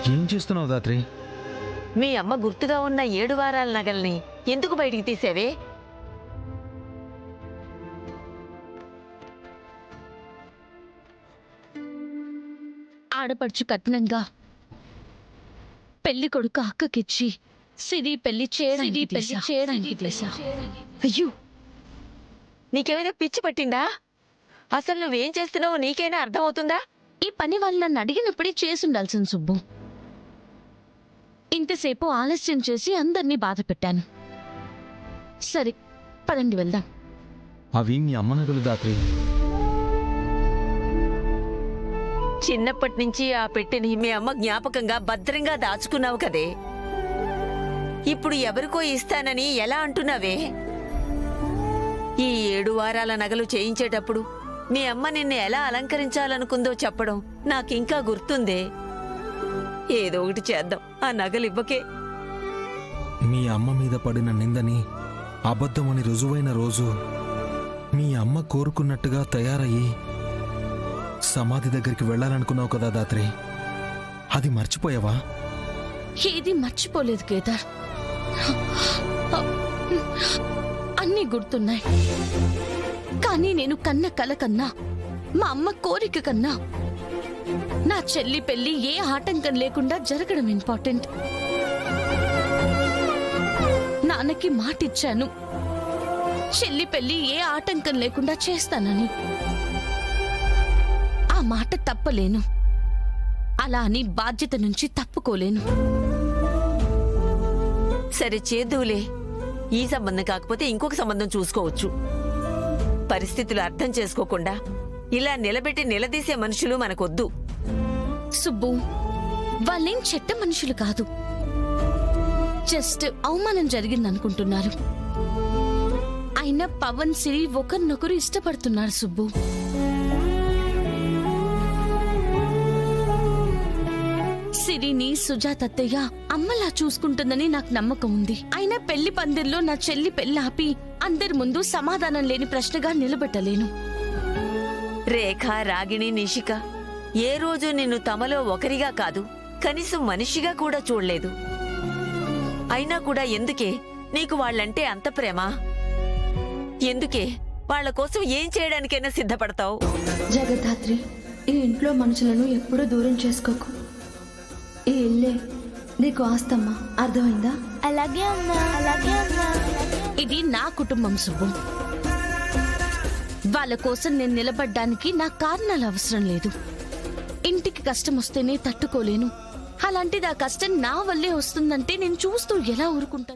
ఏం చేస్తున్నావు దాత్రి? మీ అమ్మ గుర్తుగా ఉన్న 7 వారాల నగల్ని ఎందుకు బయటికి తీసావే? ఆడపడుచు కట్నంగా పెళ్లి కొడుకు అక్కకిచ్చి సిరి పెళ్లి చేయడానికి తీసా. అయ్యో, నీకేమైనా పిచ్చి పట్టిందా? అసలు నువ్వేం చేస్తున్నావో నీకైనా అర్థమవుతుందా? ఈ పని వాళ్ళు నన్ను అడిగినప్పుడే చేసుండాల్సిన సుబ్బు. ఇంతసేపు ఆలస్యం చేసి అందరినీ బాధ పెట్టాను. సరే పదండి వెళ్దాం. అవి మీ అమ్మ నగలు దాత్రి. చిన్నప్పటి నుంచి ఆ పెట్టెని మీ అమ్మ జ్ఞాపకంగా భద్రంగా దాచుకున్నావు కదే. ఇప్పుడు ఎవరికో ఇస్తానని ఎలా అంటున్నావే? ఈ 7 వారాల నగలు చేయించేటప్పుడు మీ అమ్మ నిన్ను ఎలా అలంకరించాలనుకుందో చెప్పడం నాకింకా గుర్తుందే. ఏదో ఒకటి చేద్దాం, ఆ నగలివ్వకే. మీ అమ్మ మీద పడిన నిందని అబద్ధమని రుజువైన రోజు మీ అమ్మ కోరుకున్నట్టుగా తయారయ్యి సమాధి దగ్గరికి వెళ్ళాలనుకున్నావు కదా దాత్రి. అది మర్చిపోయావా? ఏది మర్చిపోలేదు కేదార్. అన్నీ గుర్తున్నాయి. కానీ నేను కన్న కల కన్నా, మా అమ్మ కోరిక కన్నా నా చెల్లి పెళ్లి ఏ ఆటంకం లేకుండా జరగడం ఇంపార్టెంట్. నాన్నకి మాటిచ్చాను, చెల్లి పెళ్లి ఏ ఆటంకం లేకుండా చేస్తానని. ఆ మాట తప్పలేను, అలా అని బాధ్యత నుంచి తప్పుకోలేను. సరే చేద్దువులే. ఈ సంబంధం కాకపోతే ఇంకొక సంబంధం చూసుకోవచ్చు. పరిస్థితులు అర్థం చేసుకోకుండా ఇలా నిలబెట్టి నిలదీసే మనుషులు మనకొద్దు. సుబ్బు, వాళ్ళేం చెడ్డ మనుషులు కాదు. జస్ట్ అవమానం జరిగిందనుకుంటున్నారు. అయినా పవన్ సిరి ఒకరినొకరు ఇష్టపడుతున్నారు సుబ్బు. సిరిని సుజాత అత్తయ్య అమ్మలా చూసుకుంటుందని నాకు నమ్మకం ఉంది. అయినా పెళ్లి పందిర్లో నా చెల్లి పెళ్లి ఆపి అందరి ముందు సమాధానం లేని ప్రశ్నగా నిలబెట్టలేను. రేఖ, రాగిణి, నిషిక ఏ రోజు నిన్ను తమలో ఒకరిగా కాదు, కనీసం మనిషిగా కూడా చూడలేదు. అయినా కూడా ఎందుకే నీకు వాళ్ళంటే అంత ప్రేమ? ఎందుకే వాళ్ళ కోసం ఏం చేయడానికైనా సిద్ధపడతావు? జగదాత్రి, ఈ ఇంట్లో మనుషులను ఎప్పుడూ దూరం చేసుకోకు. ఈ ఇల్లే నీకు ఆస్తమ్మా, అర్థమైందా? అలాగే అమ్మా, అలాగే అమ్మా. ఇది నా కుటుంబం సుబ్బు. వాళ్ళ కోసం నేను నిలబడ్డానికి నా కారణాలు అవసరం లేదు. ఇంటికి కష్టం వస్తేనే తట్టుకోలేను. అలాంటిది ఆ కష్టం నా వల్లే వస్తుందంటే నేను చూస్తూ ఎలా ఊరుకుంటాను?